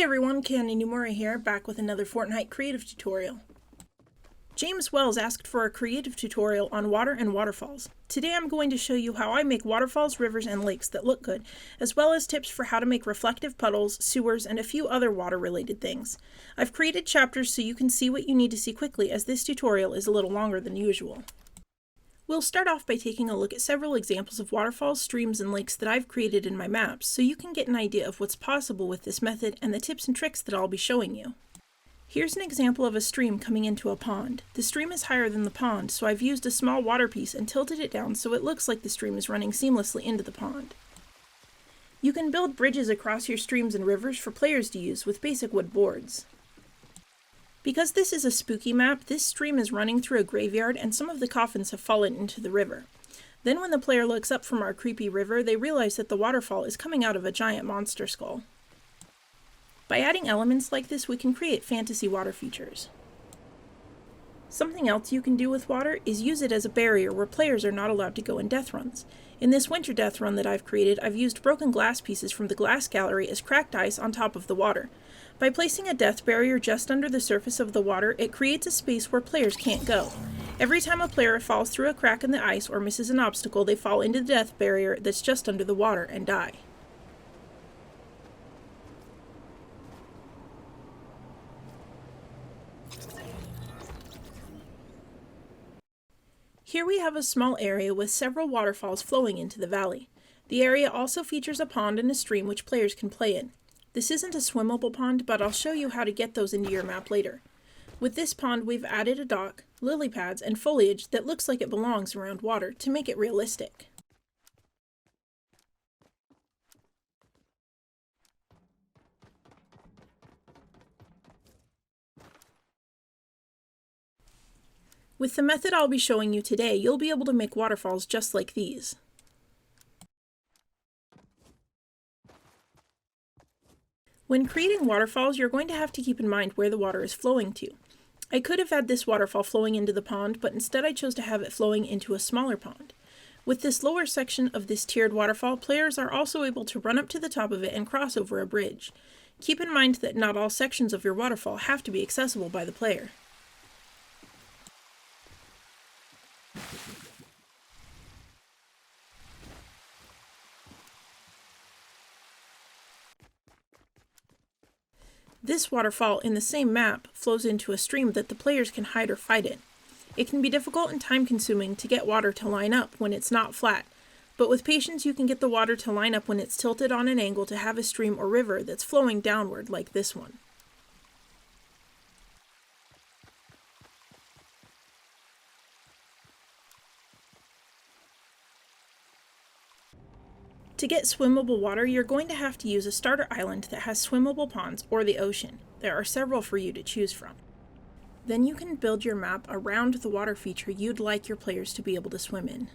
Hey everyone, Candy Numura here, back with another Fortnite Creative tutorial. James Wells asked for a creative tutorial on water and waterfalls. Today I'm going to show you how I make waterfalls, rivers, and lakes that look good, as well as tips for how to make reflective puddles, sewers, and a few other water-related things. I've created chapters so you can see what you need to see quickly, as this tutorial is a little longer than usual. We'll start off by taking a look at several examples of waterfalls, streams, and lakes that I've created in my maps, so you can get an idea of what's possible with this method and the tips and tricks that I'll be showing you. Here's an example of a stream coming into a pond. The stream is higher than the pond, so I've used a small water piece and tilted it down so it looks like the stream is running seamlessly into the pond. You can build bridges across your streams and rivers for players to use with basic wood boards. Because this is a spooky map, this stream is running through a graveyard and some of the coffins have fallen into the river. Then when the player looks up from our creepy river, they realize that the waterfall is coming out of a giant monster skull. By adding elements like this, we can create fantasy water features. Something else you can do with water is use it as a barrier where players are not allowed to go in death runs. In this winter death run that I've created, I've used broken glass pieces from the glass gallery as cracked ice on top of the water. By placing a death barrier just under the surface of the water, it creates a space where players can't go. Every time a player falls through a crack in the ice or misses an obstacle, they fall into the death barrier that's just under the water and die. Here we have a small area with several waterfalls flowing into the valley. The area also features a pond and a stream which players can play in. This isn't a swimmable pond, but I'll show you how to get those into your map later. With this pond, we've added a dock, lily pads, and foliage that looks like it belongs around water to make it realistic. With the method I'll be showing you today, you'll be able to make waterfalls just like these. When creating waterfalls, you're going to have to keep in mind where the water is flowing to. I could have had this waterfall flowing into the pond, but instead I chose to have it flowing into a smaller pond. With this lower section of this tiered waterfall, players are also able to run up to the top of it and cross over a bridge. Keep in mind that not all sections of your waterfall have to be accessible by the player. This waterfall in the same map flows into a stream that the players can hide or fight in. It can be difficult and time-consuming to get water to line up when it's not flat, but with patience you can get the water to line up when it's tilted on an angle to have a stream or river that's flowing downward like this one. To get swimmable water, you're going to have to use a starter island that has swimmable ponds or the ocean. There are several for you to choose from. Then you can build your map around the water feature you'd like your players to be able to swim in.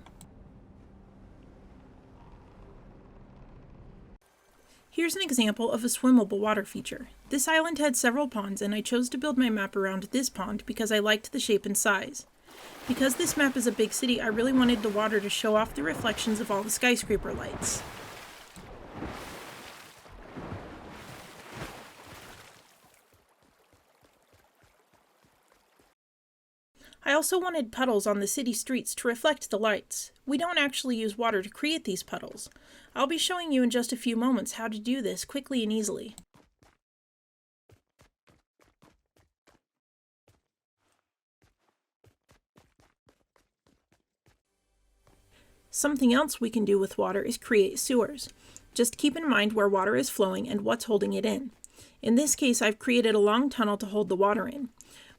Here's an example of a swimmable water feature. This island had several ponds and I chose to build my map around this pond because I liked the shape and size. Because this map is a big city, I really wanted the water to show off the reflections of all the skyscraper lights. I also wanted puddles on the city streets to reflect the lights. We don't actually use water to create these puddles. I'll be showing you in just a few moments how to do this quickly and easily. Something else we can do with water is create sewers. Just keep in mind where water is flowing and what's holding it in. In this case, I've created a long tunnel to hold the water in.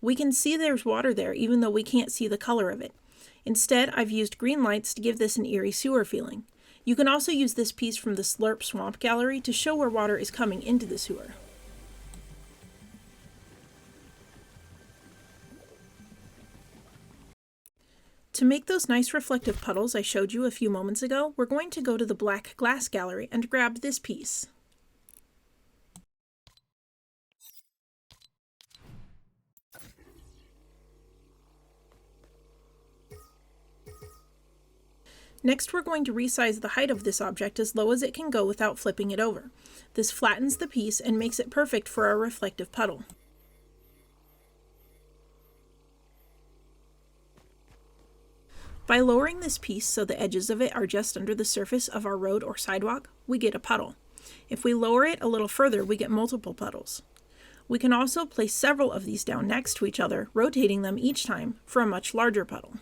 We can see there's water there even though we can't see the color of it. Instead, I've used green lights to give this an eerie sewer feeling. You can also use this piece from the Slurp Swamp Gallery to show where water is coming into the sewer. To make those nice reflective puddles I showed you a few moments ago, we're going to go to the black glass gallery and grab this piece. Next, we're going to resize the height of this object as low as it can go without flipping it over. This flattens the piece and makes it perfect for our reflective puddle. By lowering this piece so the edges of it are just under the surface of our road or sidewalk, we get a puddle. If we lower it a little further, we get multiple puddles. We can also place several of these down next to each other, rotating them each time for a much larger puddle.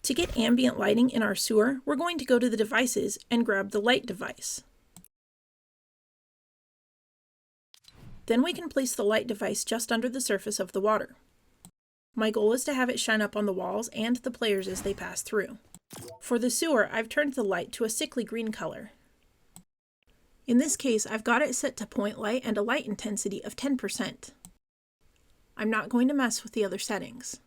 To get ambient lighting in our sewer, we're going to go to the devices and grab the light device. Then we can place the light device just under the surface of the water. My goal is to have it shine up on the walls and the players as they pass through. For the sewer, I've turned the light to a sickly green color. In this case, I've got it set to point light and a light intensity of 10%. I'm not going to mess with the other settings.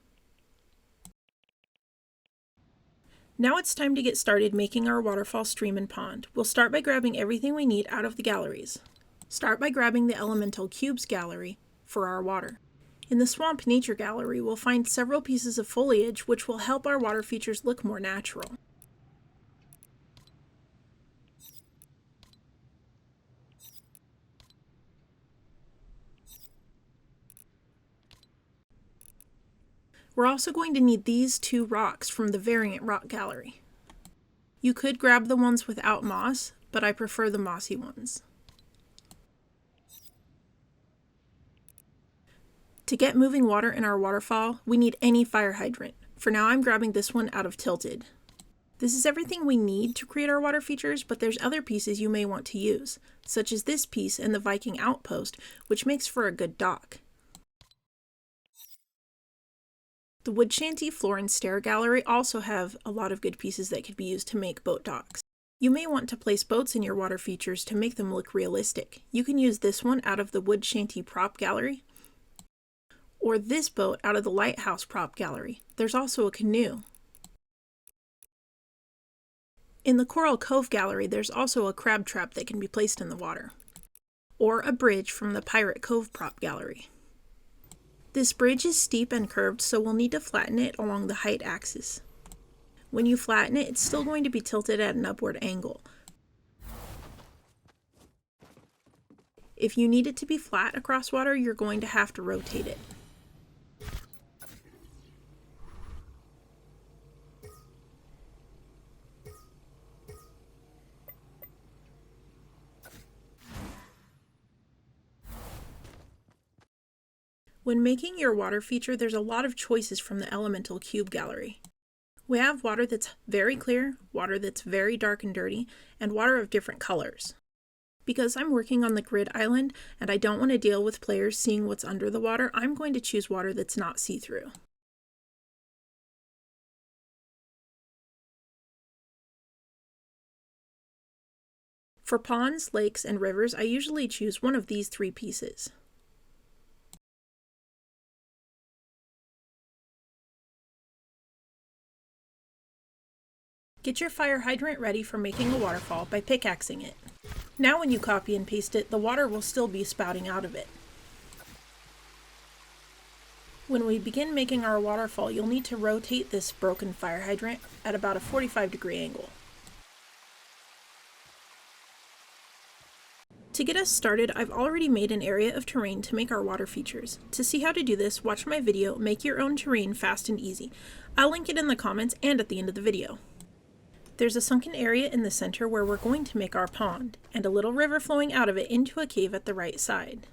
Now it's time to get started making our waterfall stream and pond. We'll start by grabbing everything we need out of the galleries. Start by grabbing the Elemental Cubes gallery for our water. In the Swamp Nature gallery, we'll find several pieces of foliage which will help our water features look more natural. We're also going to need these two rocks from the Variant Rock Gallery. You could grab the ones without moss, but I prefer the mossy ones. To get moving water in our waterfall, we need any fire hydrant. For now, I'm grabbing this one out of Tilted. This is everything we need to create our water features, but there's other pieces you may want to use, such as this piece and the Viking Outpost, which makes for a good dock. The Wood Shanty Floor and Stair Gallery also have a lot of good pieces that could be used to make boat docks. You may want to place boats in your water features to make them look realistic. You can use this one out of the Wood Shanty Prop Gallery, or this boat out of the Lighthouse Prop Gallery. There's also a canoe. In the Coral Cove Gallery, there's also a crab trap that can be placed in the water, or a bridge from the Pirate Cove Prop Gallery. This bridge is steep and curved, so we'll need to flatten it along the height axis. When you flatten it, it's still going to be tilted at an upward angle. If you need it to be flat across water, you're going to have to rotate it. When making your water feature, there's a lot of choices from the Elemental Cube Gallery. We have water that's very clear, water that's very dark and dirty, and water of different colors. Because I'm working on the grid island and I don't want to deal with players seeing what's under the water, I'm going to choose water that's not see-through. For ponds, lakes, and rivers, I usually choose one of these three pieces. Get your fire hydrant ready for making a waterfall by pickaxing it. Now when you copy and paste it, the water will still be spouting out of it. When we begin making our waterfall, you'll need to rotate this broken fire hydrant at about a 45-degree angle. To get us started, I've already made an area of terrain to make our water features. To see how to do this, watch my video, Make Your Own Terrain Fast and Easy. I'll link it in the comments and at the end of the video. There's a sunken area in the center where we're going to make our pond, and a little river flowing out of it into a cave at the right side.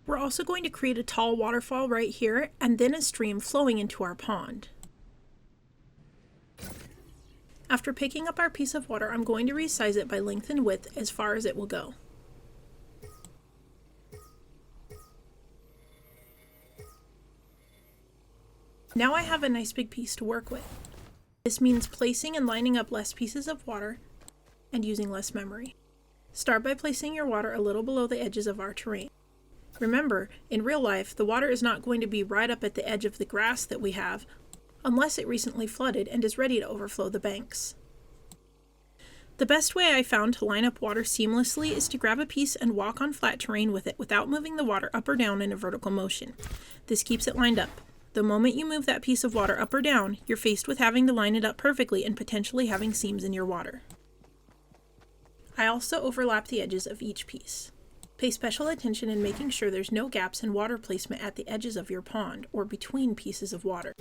We're also going to create a tall waterfall right here, and then a stream flowing into our pond. After picking up our piece of water, I'm going to resize it by length and width as far as it will go. Now I have a nice big piece to work with. This means placing and lining up less pieces of water and using less memory. Start by placing your water a little below the edges of our terrain. Remember, in real life, the water is not going to be right up at the edge of the grass that we have, unless it recently flooded and is ready to overflow the banks. The best way I found to line up water seamlessly is to grab a piece and walk on flat terrain with it without moving the water up or down in a vertical motion. This keeps it lined up. The moment you move that piece of water up or down, you're faced with having to line it up perfectly and potentially having seams in your water. I also overlap the edges of each piece. Pay special attention in making sure there's no gaps in water placement at the edges of your pond or between pieces of water.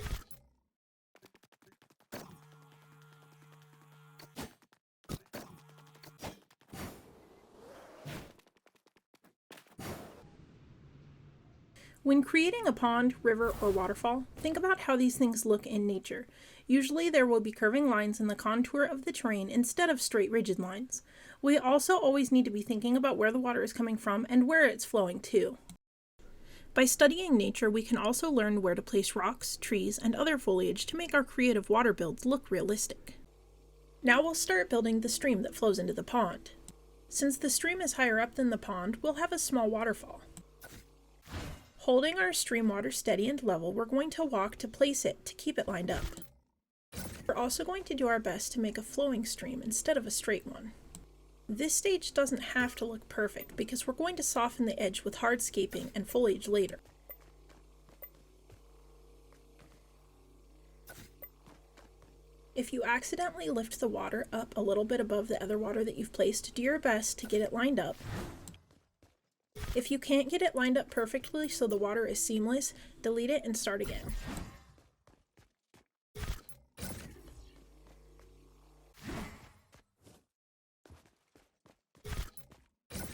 When creating a pond, river, or waterfall, think about how these things look in nature. Usually there will be curving lines in the contour of the terrain instead of straight rigid lines. We also always need to be thinking about where the water is coming from and where it's flowing to. By studying nature, we can also learn where to place rocks, trees, and other foliage to make our creative water builds look realistic. Now we'll start building the stream that flows into the pond. Since the stream is higher up than the pond, we'll have a small waterfall. Holding our stream water steady and level, we're going to walk to place it to keep it lined up. We're also going to do our best to make a flowing stream instead of a straight one. This stage doesn't have to look perfect because we're going to soften the edge with hardscaping and foliage later. If you accidentally lift the water up a little bit above the other water that you've placed, do your best to get it lined up. If you can't get it lined up perfectly so the water is seamless, delete it and start again.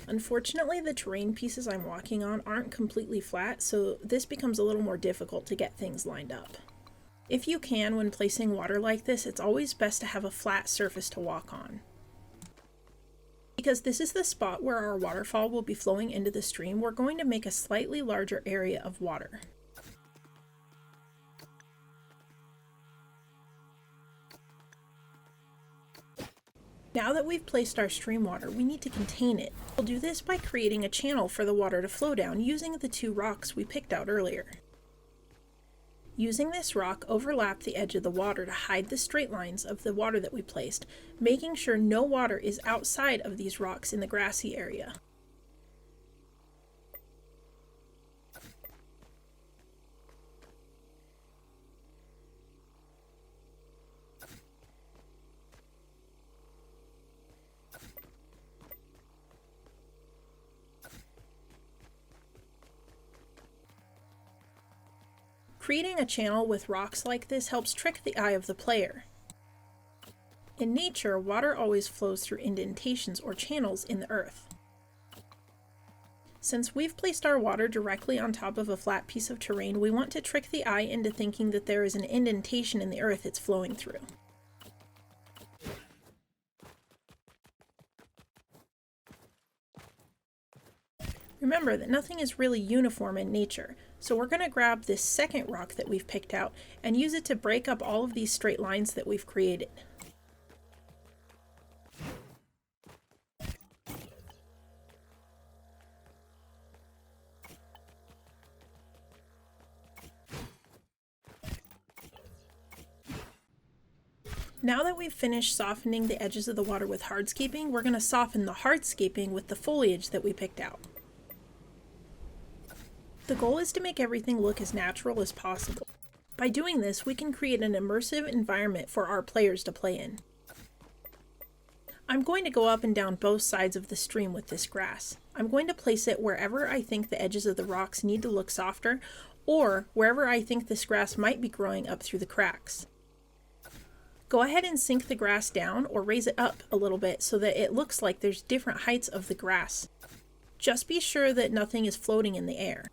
Unfortunately, the terrain pieces I'm walking on aren't completely flat, so this becomes a little more difficult to get things lined up. If you can, when placing water like this, it's always best to have a flat surface to walk on. Because this is the spot where our waterfall will be flowing into the stream, we're going to make a slightly larger area of water. Now that we've placed our stream water, we need to contain it. We'll do this by creating a channel for the water to flow down using the two rocks we picked out earlier. Using this rock, overlap the edge of the water to hide the straight lines of the water that we placed, making sure no water is outside of these rocks in the grassy area. Creating a channel with rocks like this helps trick the eye of the player. In nature, water always flows through indentations or channels in the earth. Since we've placed our water directly on top of a flat piece of terrain, we want to trick the eye into thinking that there is an indentation in the earth it's flowing through. Remember that nothing is really uniform in nature, so we're going to grab this second rock that we've picked out and use it to break up all of these straight lines that we've created. Now that we've finished softening the edges of the water with hardscaping, we're going to soften the hardscaping with the foliage that we picked out. The goal is to make everything look as natural as possible. By doing this, we can create an immersive environment for our players to play in. I'm going to go up and down both sides of the stream with this grass. I'm going to place it wherever I think the edges of the rocks need to look softer, or wherever I think this grass might be growing up through the cracks. Go ahead and sink the grass down or raise it up a little bit so that it looks like there's different heights of the grass. Just be sure that nothing is floating in the air.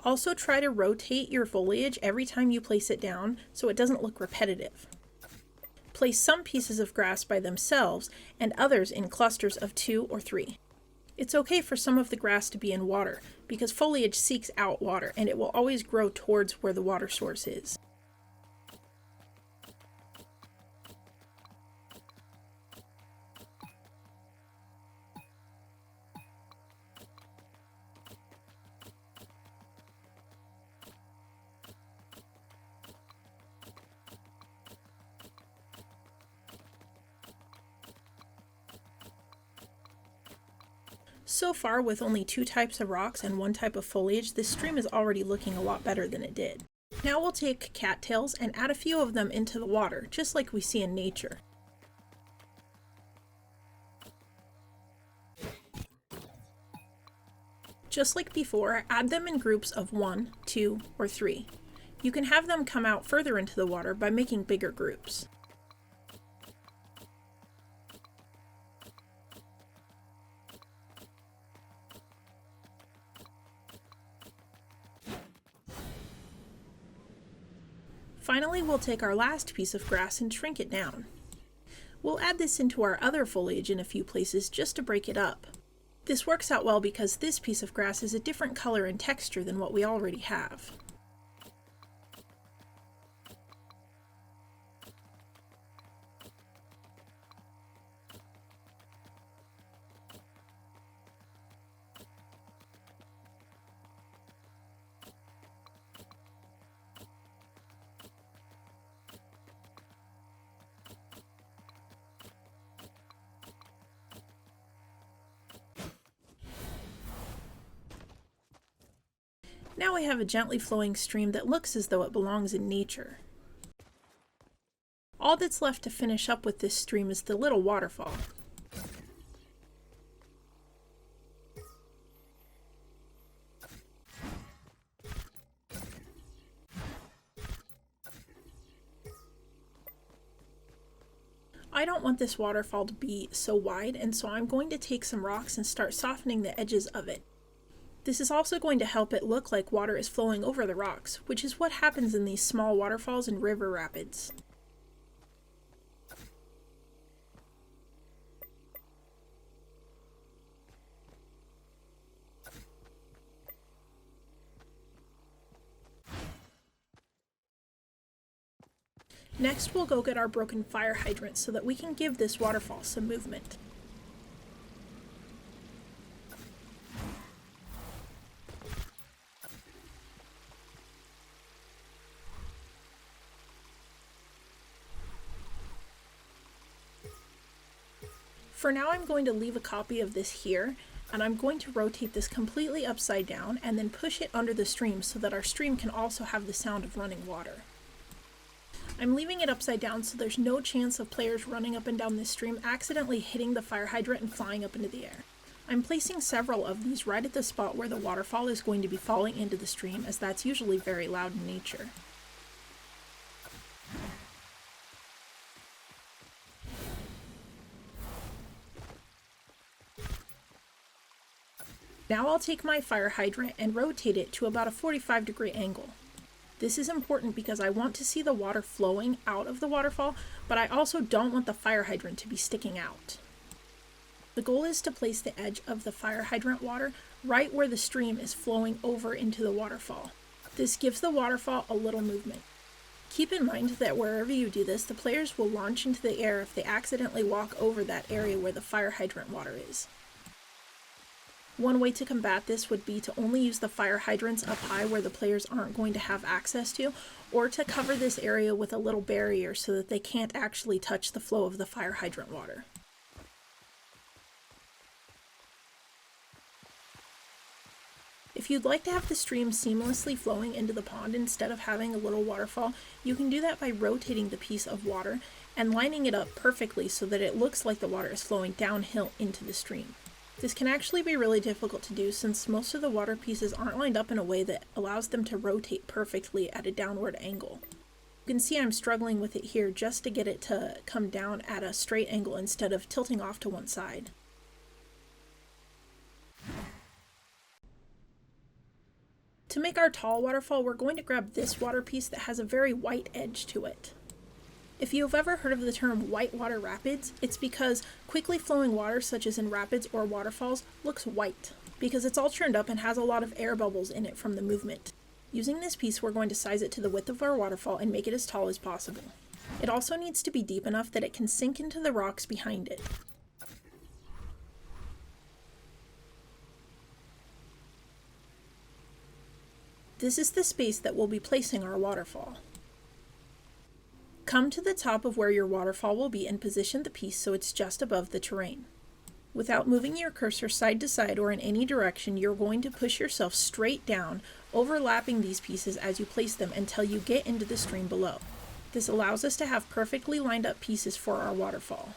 Also try to rotate your foliage every time you place it down so it doesn't look repetitive. Place some pieces of grass by themselves and others in clusters of 2 or 3. It's okay for some of the grass to be in water, because foliage seeks out water and it will always grow towards where the water source is. So far, with only 2 types of rocks and 1 type of foliage, this stream is already looking a lot better than it did. Now we'll take cattails and add a few of them into the water, just like we see in nature. Just like before, add them in groups of 1, 2, or 3. You can have them come out further into the water by making bigger groups. Finally, we'll take our last piece of grass and shrink it down. We'll add this into our other foliage in a few places just to break it up. This works out well because this piece of grass is a different color and texture than what we already have. Now we have a gently flowing stream that looks as though it belongs in nature. All that's left to finish up with this stream is the little waterfall. I don't want this waterfall to be so wide, and so I'm going to take some rocks and start softening the edges of it. This is also going to help it look like water is flowing over the rocks, which is what happens in these small waterfalls and river rapids. Next, we'll go get our broken fire hydrant so that we can give this waterfall some movement. For now, I'm going to leave a copy of this here, and I'm going to rotate this completely upside down and then push it under the stream so that our stream can also have the sound of running water. I'm leaving it upside down so there's no chance of players running up and down this stream accidentally hitting the fire hydrant and flying up into the air. I'm placing several of these right at the spot where the waterfall is going to be falling into the stream, as that's usually very loud in nature. Now I'll take my fire hydrant and rotate it to about a 45-degree angle. This is important because I want to see the water flowing out of the waterfall, but I also don't want the fire hydrant to be sticking out. The goal is to place the edge of the fire hydrant water right where the stream is flowing over into the waterfall. This gives the waterfall a little movement. Keep in mind that wherever you do this, the players will launch into the air if they accidentally walk over that area where the fire hydrant water is. One way to combat this would be to only use the fire hydrants up high where the players aren't going to have access to, or to cover this area with a little barrier so that they can't actually touch the flow of the fire hydrant water. If you'd like to have the stream seamlessly flowing into the pond instead of having a little waterfall, you can do that by rotating the piece of water and lining it up perfectly so that it looks like the water is flowing downhill into the stream. This can actually be really difficult to do since most of the water pieces aren't lined up in a way that allows them to rotate perfectly at a downward angle. You can see I'm struggling with it here just to get it to come down at a straight angle instead of tilting off to one side. To make our tall waterfall, we're going to grab this water piece that has a very white edge to it. If you've ever heard of the term whitewater rapids, it's because quickly flowing water such as in rapids or waterfalls looks white, because it's all churned up and has a lot of air bubbles in it from the movement. Using this piece, we're going to size it to the width of our waterfall and make it as tall as possible. It also needs to be deep enough that it can sink into the rocks behind it. This is the space that we'll be placing our waterfall. Come to the top of where your waterfall will be and position the piece so it's just above the terrain. Without moving your cursor side to side or in any direction, you're going to push yourself straight down, overlapping these pieces as you place them until you get into the stream below. This allows us to have perfectly lined up pieces for our waterfall.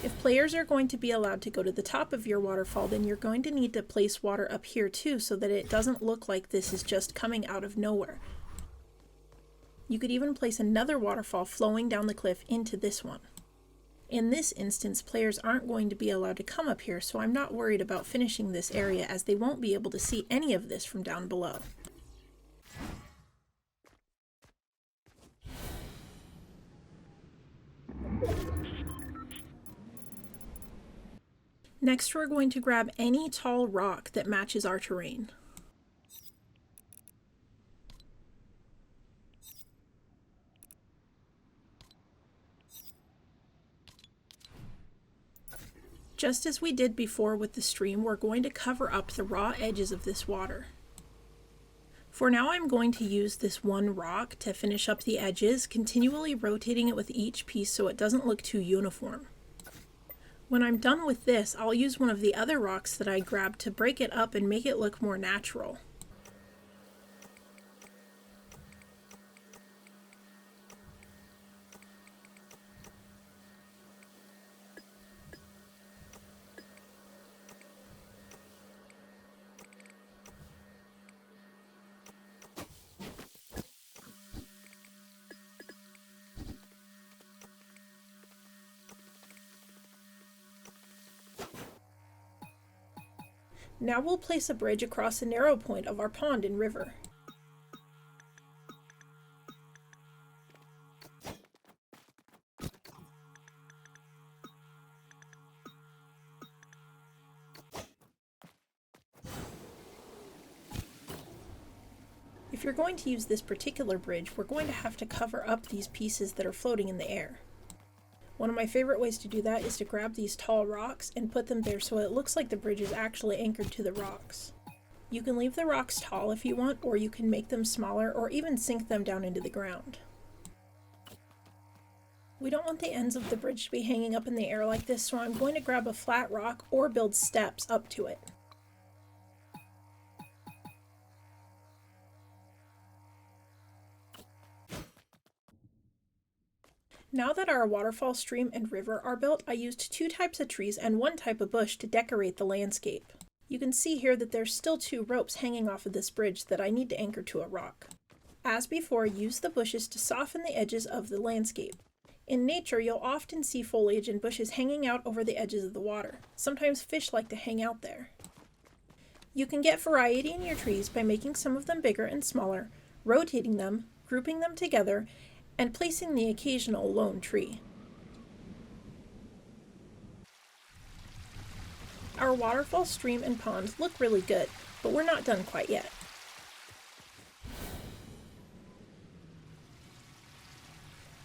If players are going to be allowed to go to the top of your waterfall, then you're going to need to place water up here too so that it doesn't look like this is just coming out of nowhere. You could even place another waterfall flowing down the cliff into this one. In this instance, players aren't going to be allowed to come up here, so I'm not worried about finishing this area as they won't be able to see any of this from down below. Next, we're going to grab any tall rock that matches our terrain. Just as we did before with the stream, we're going to cover up the raw edges of this water. For now, I'm going to use this one rock to finish up the edges, continually rotating it with each piece so it doesn't look too uniform. When I'm done with this, I'll use one of the other rocks that I grabbed to break it up and make it look more natural. Now we'll place a bridge across the narrow point of our pond and river. If you're going to use this particular bridge, we're going to have to cover up these pieces that are floating in the air. One of my favorite ways to do that is to grab these tall rocks and put them there so it looks like the bridge is actually anchored to the rocks. You can leave the rocks tall if you want, or you can make them smaller or even sink them down into the ground. We don't want the ends of the bridge to be hanging up in the air like this, so I'm going to grab a flat rock or build steps up to it. Now that our waterfall, stream, and river are built, I used 2 types of trees and 1 type of bush to decorate the landscape. You can see here that there's still 2 ropes hanging off of this bridge that I need to anchor to a rock. As before, use the bushes to soften the edges of the landscape. In nature, you'll often see foliage and bushes hanging out over the edges of the water. Sometimes fish like to hang out there. You can get variety in your trees by making some of them bigger and smaller, rotating them, grouping them together, and placing the occasional lone tree. Our waterfall, stream, and pond look really good, but we're not done quite yet.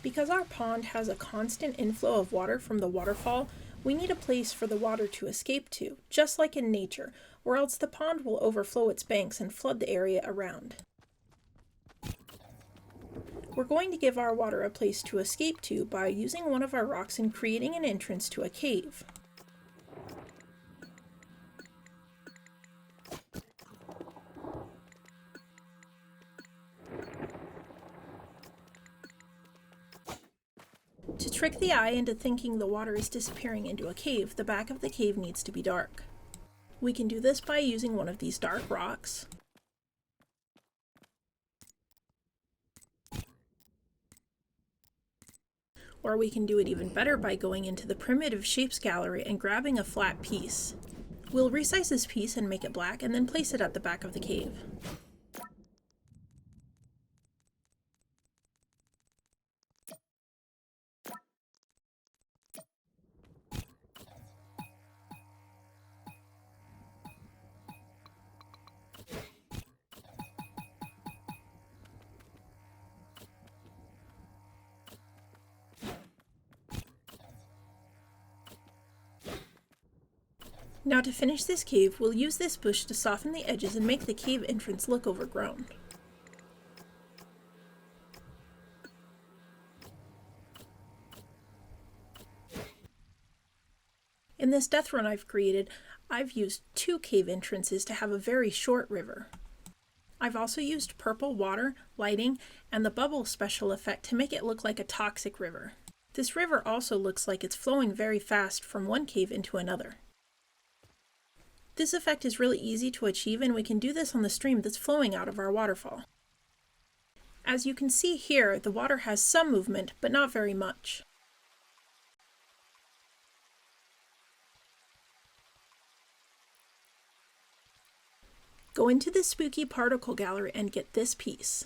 Because our pond has a constant inflow of water from the waterfall, we need a place for the water to escape to, just like in nature, or else the pond will overflow its banks and flood the area around. We're going to give our water a place to escape to by using one of our rocks and creating an entrance to a cave. To trick the eye into thinking the water is disappearing into a cave, the back of the cave needs to be dark. We can do this by using one of these dark rocks, or we can do it even better by going into the Primitive Shapes gallery and grabbing a flat piece. We'll resize this piece and make it black and then place it at the back of the cave. Now to finish this cave, we'll use this bush to soften the edges and make the cave entrance look overgrown. In this death run I've created, I've used 2 cave entrances to have a very short river. I've also used purple water, lighting, and the bubble special effect to make it look like a toxic river. This river also looks like it's flowing very fast from one cave into another. This effect is really easy to achieve, and we can do this on the stream that's flowing out of our waterfall. As you can see here, the water has some movement, but not very much. Go into the spooky particle gallery and get this piece.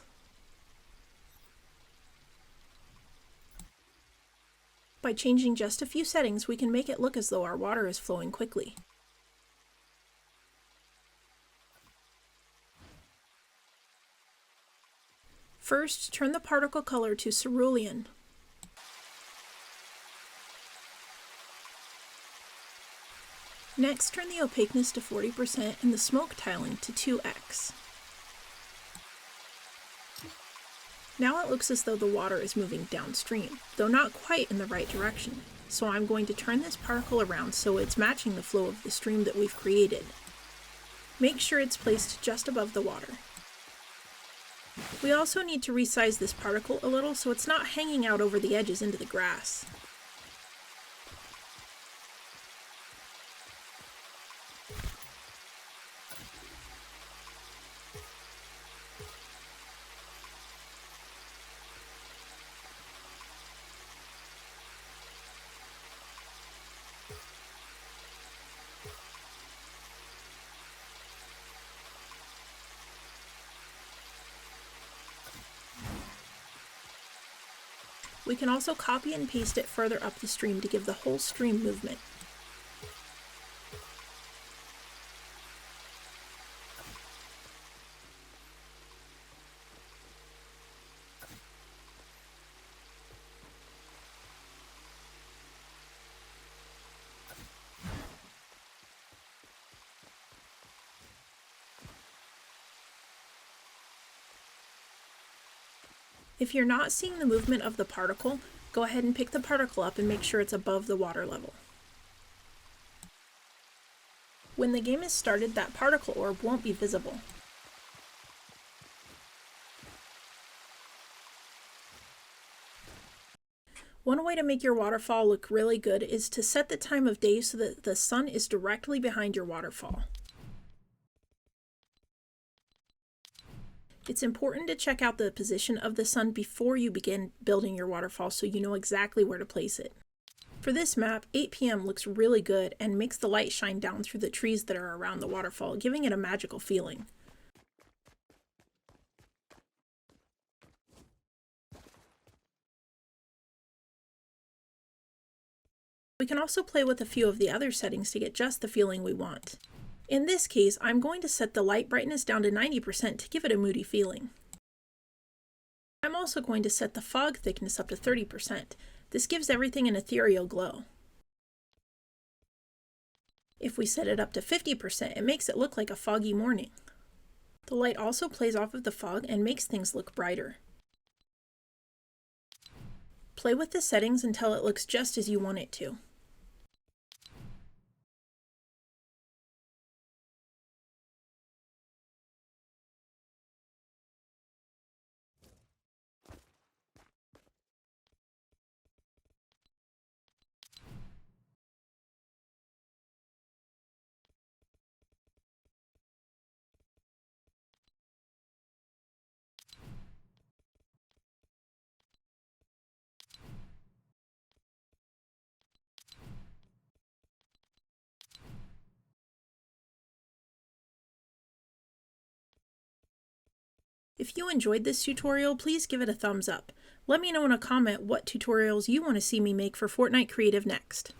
By changing just a few settings, we can make it look as though our water is flowing quickly. First, turn the particle color to cerulean. Next, turn the opaqueness to 40% and the smoke tiling to 2x. Now it looks as though the water is moving downstream, though not quite in the right direction. So I'm going to turn this particle around so it's matching the flow of the stream that we've created. Make sure it's placed just above the water. We also need to resize this particle a little so it's not hanging out over the edges into the grass. We can also copy and paste it further up the stream to give the whole stream movement. If you're not seeing the movement of the particle, go ahead and pick the particle up and make sure it's above the water level. When the game is started, that particle orb won't be visible. One way to make your waterfall look really good is to set the time of day so that the sun is directly behind your waterfall. It's important to check out the position of the sun before you begin building your waterfall so you know exactly where to place it. For this map, 8 p.m. looks really good and makes the light shine down through the trees that are around the waterfall, giving it a magical feeling. We can also play with a few of the other settings to get just the feeling we want. In this case, I'm going to set the light brightness down to 90% to give it a moody feeling. I'm also going to set the fog thickness up to 30%. This gives everything an ethereal glow. If we set it up to 50%, it makes it look like a foggy morning. The light also plays off of the fog and makes things look brighter. Play with the settings until it looks just as you want it to. If you enjoyed this tutorial, please give it a thumbs up. Let me know in a comment what tutorials you want to see me make for Fortnite Creative next.